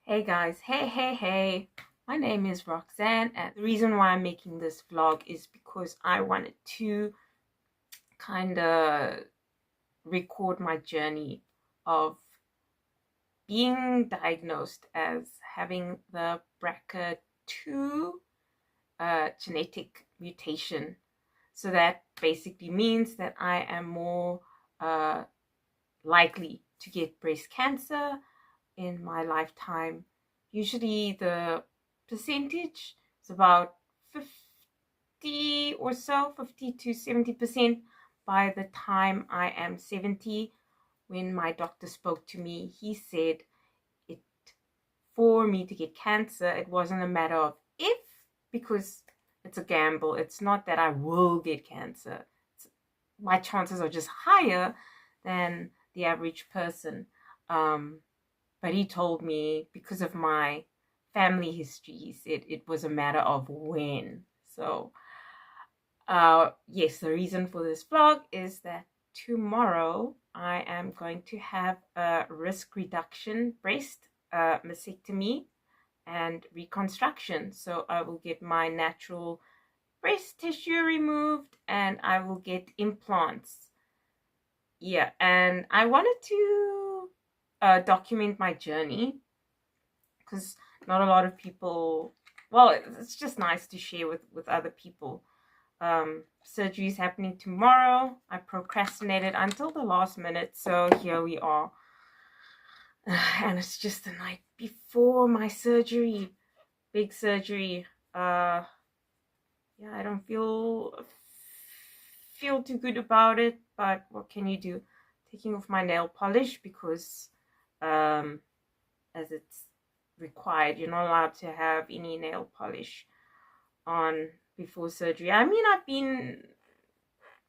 Hey guys, hey. My name is Roxanne, and the reason why I'm making this vlog is because I wanted to kind of record my journey of being diagnosed as having the BRCA-2 genetic mutation. So that basically means that I am more uh, likely to get breast cancer in my lifetime. Usually the percentage is about 50 or so, 50 to 70% by the time I am 70. When my doctor spoke to me, he said it for me to get cancer, it wasn't a matter of if, because it's a gamble. It's not that I will get cancer. My chances are just higher than the average person. But he told me because of my family history, he said it was a matter of when. So, yes, the reason for this vlog is that tomorrow I am going to have a risk reduction breast mastectomy and reconstruction. So I will get my natural breast tissue removed and I will get implants. Yeah, and I wanted to document my journey because not a lot of people, well, it's just nice to share with other people. Surgery is happening tomorrow. I procrastinated until the last minute, so here we are. And it's just the night before my surgery, big surgery. Yeah, I don't feel too good about it, but what can you do? Taking off my nail polish because as it's required, you're not allowed to have any nail polish on before surgery. I mean, I've been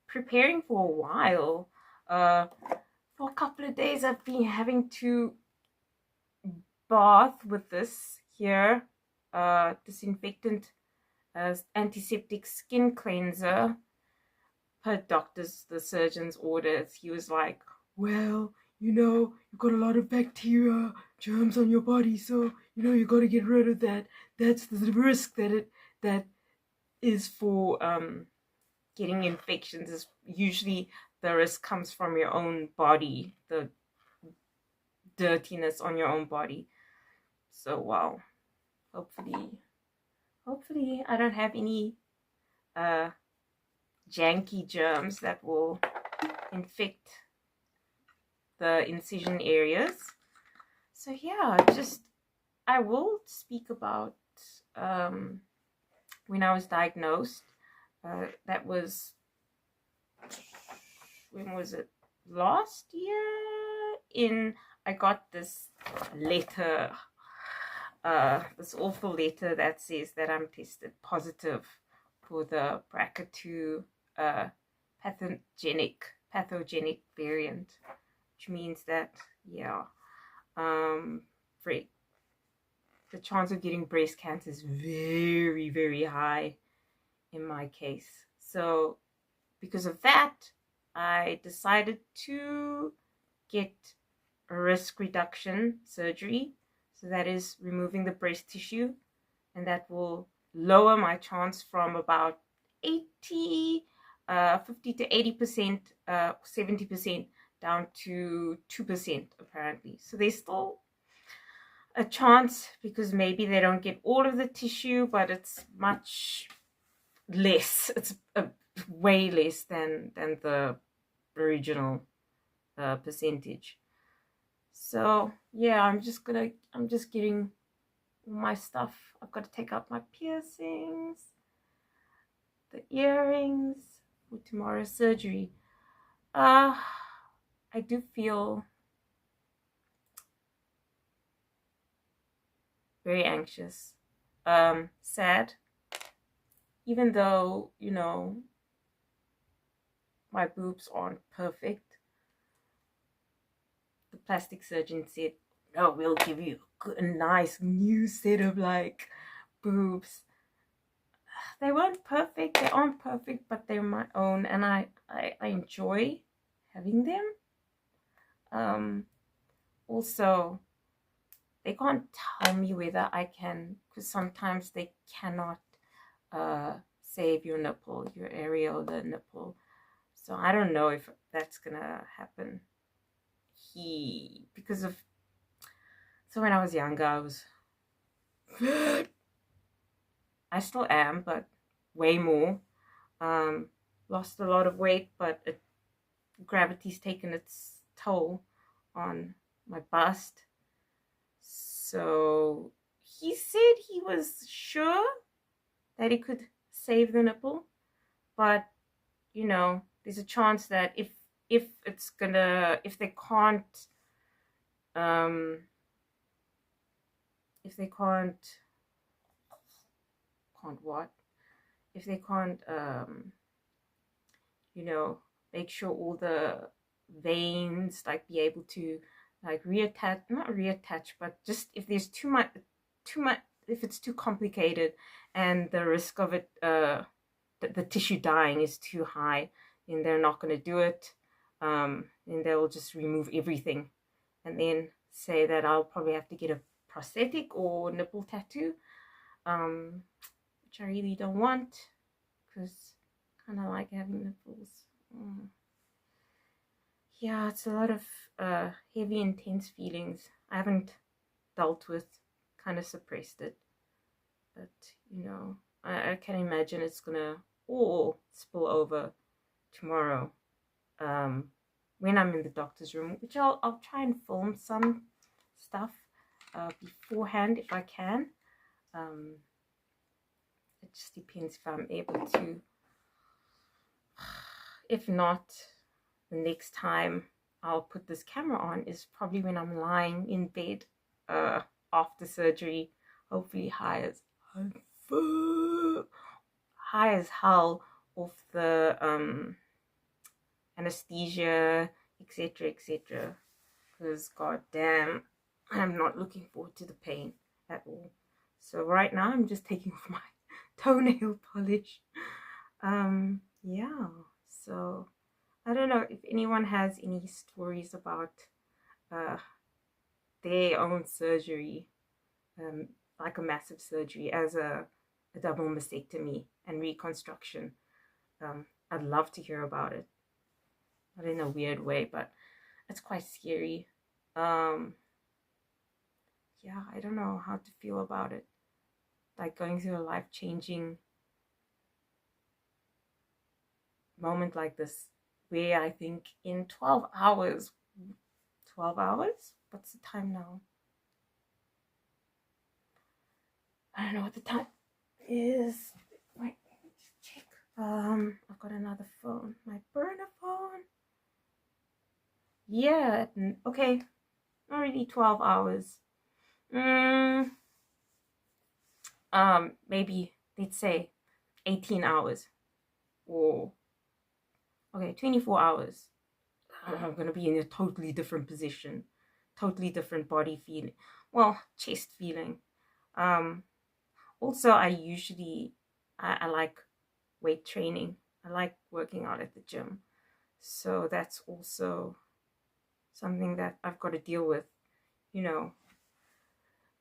preparing for a while. For a couple of days I've been having to bath with this here disinfectant antiseptic skin cleanser per the surgeon's orders. He was like, well, you've got a lot of bacteria, germs on your body, so you got to get rid of that. That's the risk that is for getting infections. Is usually the risk comes from your own body, the dirtiness on your own body. So wow, hopefully I don't have any uh janky germs that will infect the incision areas. So yeah, I will speak about when I was diagnosed. That was, when was it? Last year. I got this letter, this awful letter that says that I'm tested positive for the BRCA2 pathogenic variant, which means that, yeah, the chance of getting breast cancer is very, very high in my case. So because of that, I decided to get a risk reduction surgery. So that is removing the breast tissue, and that will lower my chance from about 50 to 80%, 70% down to 2% apparently. So there's still a chance because maybe they don't get all of the tissue, but it's much less. It's way less than the original percentage. So yeah, I'm just getting my stuff. I've got to take out my piercings, the earrings for tomorrow's surgery. I do feel very anxious, sad, even though my boobs aren't perfect. The plastic surgeon said, no, we'll give you a nice new set of like boobs. They weren't perfect, they aren't perfect, but they're my own, and I enjoy having them. Also, they can't tell me whether I can, because sometimes they cannot save your nipple, your areola nipple. So I don't know if that's gonna happen. Because of, so when I was younger, I still am, but way more. Lost a lot of weight, but gravity's taken its toll on my bust. So he said he was sure that he could save the nipple, but you know, there's a chance that if they can't if they can't what? If they can't you know, make sure all the veins like be able to like reattach, not reattach, but just if there's too much, if it's too complicated and the risk of it the tissue dying is too high, then they're not going to do it. Then they'll just remove everything and then say that I'll probably have to get a prosthetic or nipple tattoo, which I really don't want, because I kind of like having nipples. Yeah, it's a lot of heavy, intense feelings I haven't dealt with, kind of suppressed it. But, you know, I can imagine it's gonna all spill over tomorrow when I'm in the doctor's room, which I'll try and film some stuff beforehand if I can. It just depends if I'm able to. If not, the next time I'll put this camera on is probably when I'm lying in bed after surgery, hopefully high as hell off the anesthesia, etc, etc, because goddamn, I'm not looking forward to the pain at all. So right now I'm just taking off my toenail polish. Yeah, so I don't know if anyone has any stories about their own surgery, like a massive surgery as a double mastectomy and reconstruction. I'd love to hear about it. Not in a weird way, but it's quite scary. Yeah, I don't know how to feel about it. Like going through a life-changing moment like this, where I think in 12 hours, 12 hours? What's the time now? I don't know what the time is. Wait, let me just check. I've got another phone, my burner phone. Yeah, okay, already 12 hours. Maybe let's say 18 hours, or okay, 24 hours. I'm gonna be in a totally different position, totally different body feeling, well, chest feeling. Also, I like weight training. I like working out at the gym, so that's also something that I've got to deal with, you know,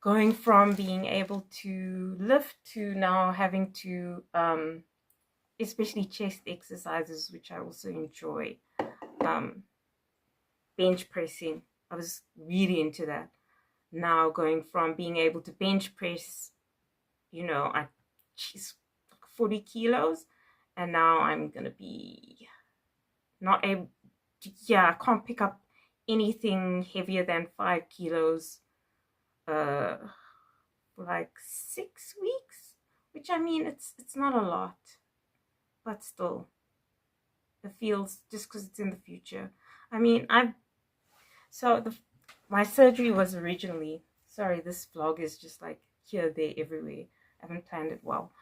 going from being able to lift to now having to especially chest exercises, which I also enjoy. Bench pressing, I was really into that. Now going from being able to bench press, you know, 40 kilos, and now I'm gonna be not able to, yeah, I can't pick up anything heavier than 5 kilos for like 6 weeks, which, I mean, it's not a lot, but still it feels, just because it's in the future. I mean, my surgery was originally, sorry, this vlog is just like here, there, everywhere. I haven't planned it well,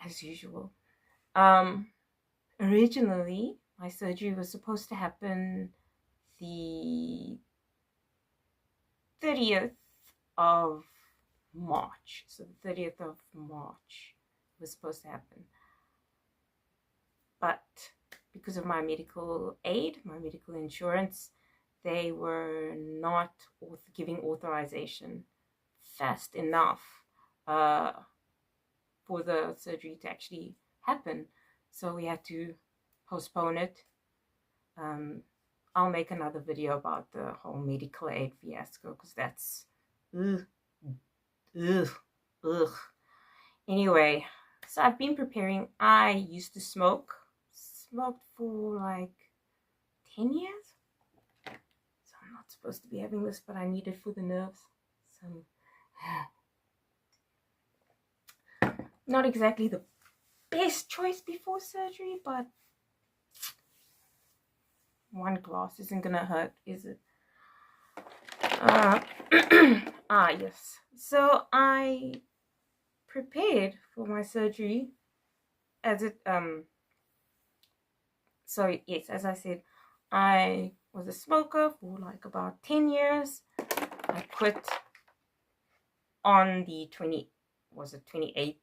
as usual. Originally, my surgery was supposed to happen the 30th of March. So the 30th of March was supposed to happen. But because of my medical aid, my medical insurance, they were not giving authorization fast enough for the surgery to actually happen. So we had to postpone it. I'll make another video about the whole medical aid fiasco because that's ugh, ugh, ugh. Anyway, so I've been preparing. I used to smoked for like 10 years. So I'm not supposed to be having this, but I need it for the nerves. So not exactly the best choice before surgery, but one glass isn't gonna hurt, is it? Yes. So I prepared for my surgery as it so yes, as I said, I was a smoker for like about 10 years. I quit on the 28th,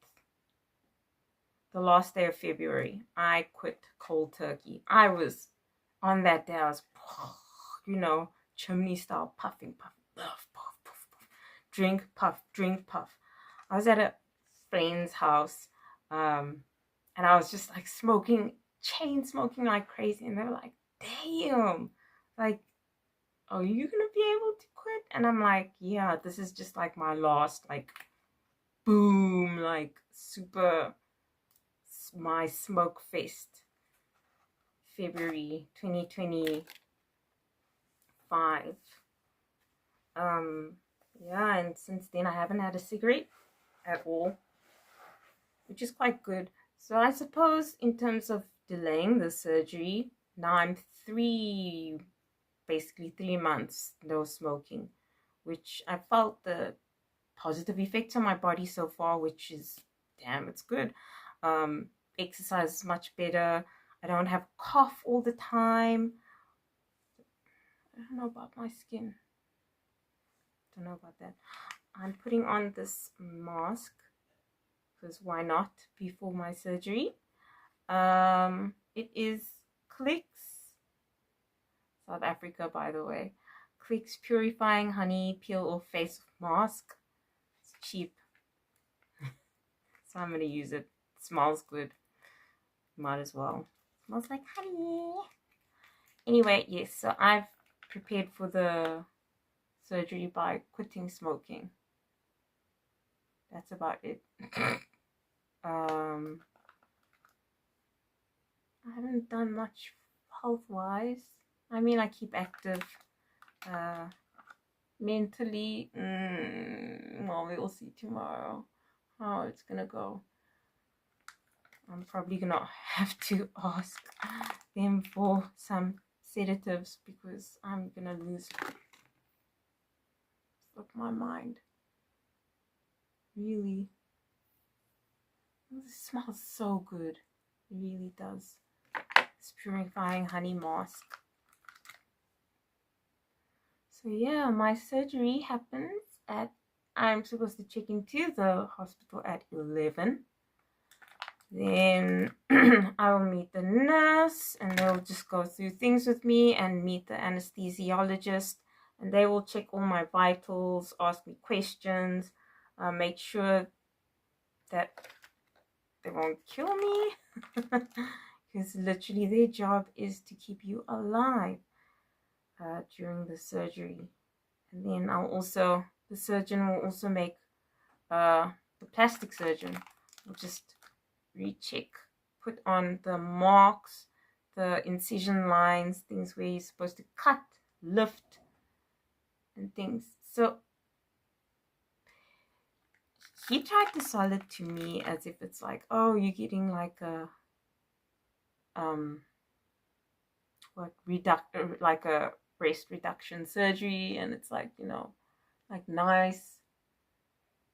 the last day of February. I quit cold turkey. I was on that day, I was, you know, chimney style, puffing, puff, puff, puff, puff, drink, puff. I was at a friend's house, and I was just like chain smoking like crazy, and they were like, damn, like, are you gonna be able to quit? And I'm like, yeah, this is just like my last, like, boom, like, super, my smoke fest. February 2025. Yeah, and since then I haven't had a cigarette at all, which is quite good. So I suppose in terms of delaying the surgery, now I'm basically 3 months no smoking, which I felt the positive effects on my body so far, which is, damn, it's good. Exercise is much better. I don't have cough all the time. I don't know about my skin. Don't know about that. I'm putting on this mask because why not, before my surgery. It is Clicks, South Africa, by the way. Clicks Purifying Honey Peel Off Face Mask. It's cheap, so I'm gonna use it. It smells good. Might as well. It smells like honey. Anyway, yes, so I've prepared for the surgery by quitting smoking. That's about it. I haven't done much health-wise. I mean, I keep active. Mentally, well, we'll see tomorrow how it's gonna go. I'm probably gonna have to ask them for some sedatives because I'm gonna lose my mind. Really. This smells so good. It really does. It's Purifying Honey Mask. So yeah, my surgery happens I'm supposed to check into the hospital at 11. Then I will meet the nurse and they'll just go through things with me, and meet the anesthesiologist, and they will check all my vitals, ask me questions, make sure that they won't kill me because literally their job is to keep you alive during the surgery. And then the surgeon will also make, the plastic surgeon will just recheck, put on the marks, the incision lines, things where you're supposed to cut, lift, and things. So he tried to sell it to me as if it's like, oh, you're getting like a like a breast reduction surgery, and it's like, you know, like nice,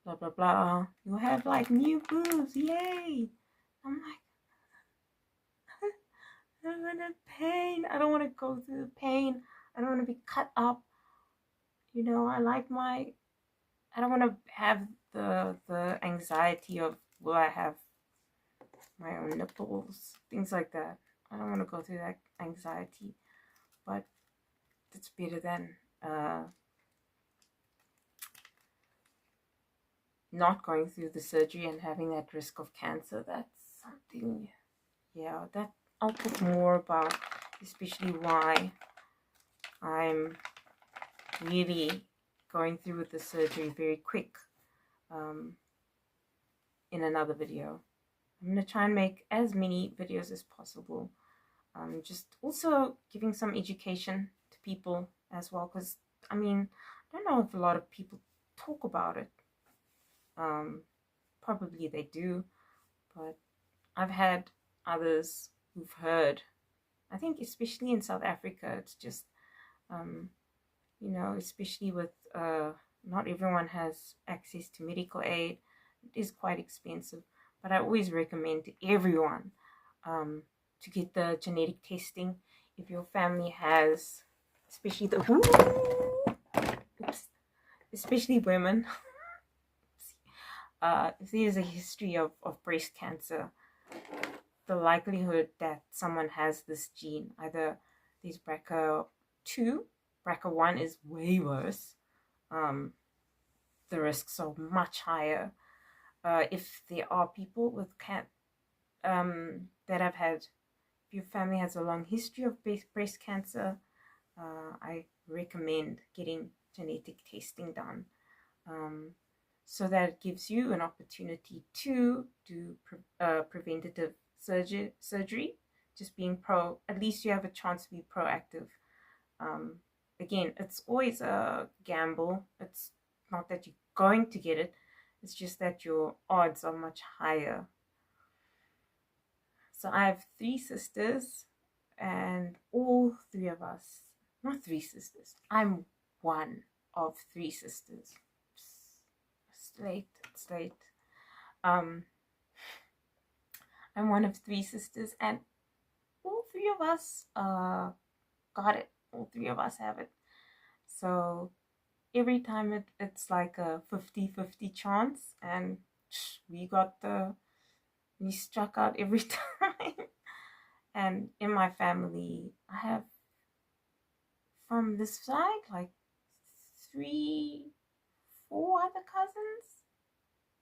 blah blah blah, you'll have like new boobs, yay. I'm like, I'm in pain. I don't want to go through the pain. I don't want to be cut up. You know, I don't want to have the anxiety of, will I have my own nipples, things like that. I don't want to go through that anxiety. But it's better than not going through the surgery and having that risk of cancer. That's something, yeah, that I'll talk more about, especially why I'm really going through with the surgery very quick in another video. I'm going to try and make as many videos as possible. Just also giving some education to people as well, because I mean, I don't know if a lot of people talk about it. Probably they do, but I've had others who've heard. I think especially in South Africa, it's just you know, especially with not everyone has access to medical aid. It is quite expensive, but I always recommend to everyone to get the genetic testing if your family has, especially the especially women. If there's a history of breast cancer, the likelihood that someone has this gene, either there's BRCA-2, BRCA-1 is way worse. The risks are much higher. If there are people with that have had, if your family has a long history of breast cancer, I recommend getting genetic testing done, so that it gives you an opportunity to do preventative surgery. Just being at least you have a chance to be proactive. Again, it's always a gamble. It's not that you're going to get it, it's just that your odds are much higher. So I have 3 sisters, and all 3 of us, not 3 sisters, I'm one of 3 sisters. It's late. I'm one of 3 sisters, and all 3 of us got it. All 3 of us have it. So every time it's like a 50-50 chance, and we struck out every time. And in my family, I have from this side like 3-4 other cousins.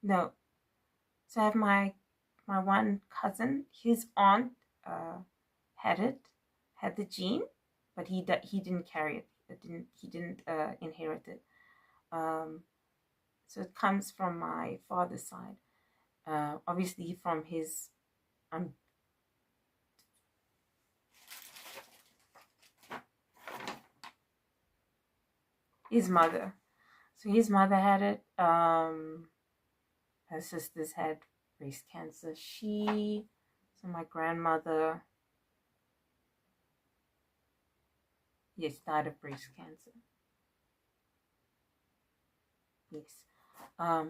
No, so I have my one cousin, his aunt had the gene, but he didn't carry it. He didn't inherit it. So it comes from my father's side. Obviously from his mother. So his mother had it. Her sisters had breast cancer. So my grandmother, yes, died of breast cancer. Yes. Why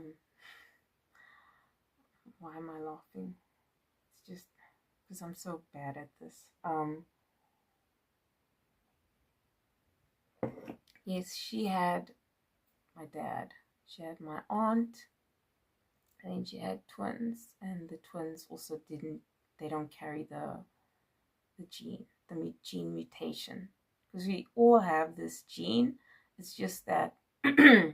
am I laughing? It's just because I'm so bad at this. Yes, she had my dad. She had my aunt. And then she had twins. And the twins also they don't carry the gene mutation. Because we all have this gene. It's just that so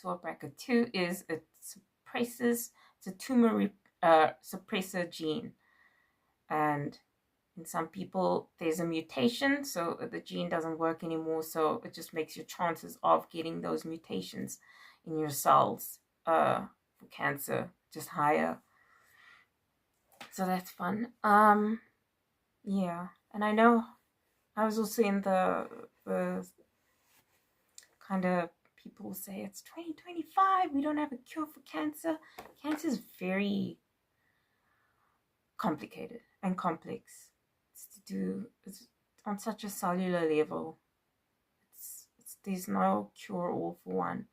what BRCA2 is, it suppresses, it's a tumor suppressor gene. And in some people, there's a mutation, so the gene doesn't work anymore, so it just makes your chances of getting those mutations in your cells for cancer just higher. So that's fun. Yeah, and I know I was also in the kind of, people say it's 2025, we don't have a cure for cancer. Cancer is very complicated and complex. It's on such a cellular level. There's no cure-all for one.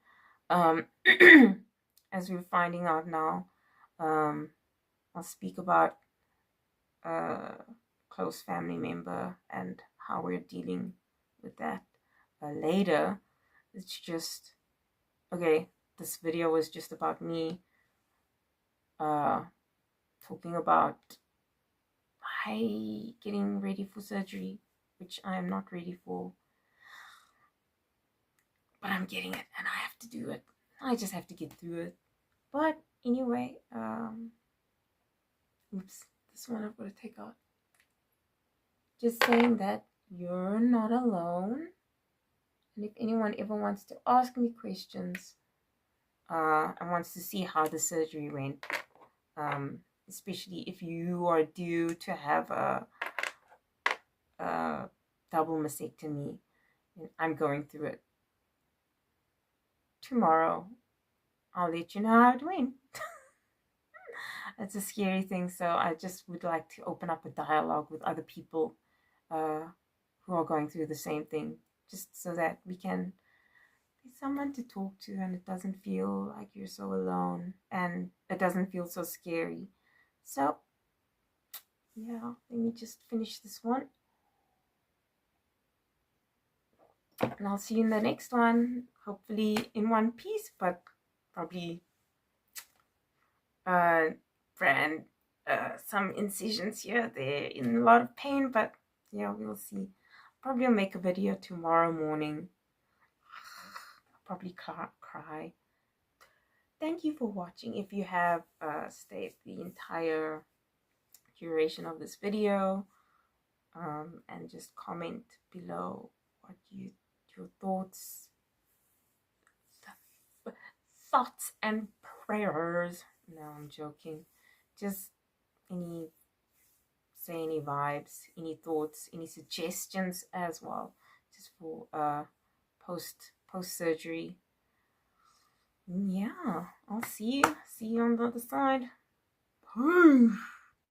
As we're finding out now, I'll speak about a close family member and how we're dealing with that later. It's just, okay, this video was just about me talking about getting ready for surgery, which I am not ready for. but I'm getting it and I have to do it. I just have to get through it. But anyway, oops, this one I've got to take out. Just saying that you're not alone. And if anyone ever wants to ask me questions and wants to see how the surgery went, especially if you are due to have a double mastectomy, and I'm going through it tomorrow, I'll let you know how it went. It's a scary thing, so I just would like to open up a dialogue with other people who are going through the same thing, just so that we can be someone to talk to and it doesn't feel like you're so alone and it doesn't feel so scary. So yeah, let me just finish this one and I'll see you in the next one, hopefully in one piece, but probably some incisions here, they're in a lot of pain, but yeah, we'll see. Probably I'll make a video tomorrow morning. I'll probably cry. Thank you for watching. If you have stayed the entire duration of this video, and just comment below what your thoughts and prayers. No, I'm joking. Just any vibes, any thoughts, any suggestions as well, just for post surgery. Yeah, I'll see you on the other side. Peace.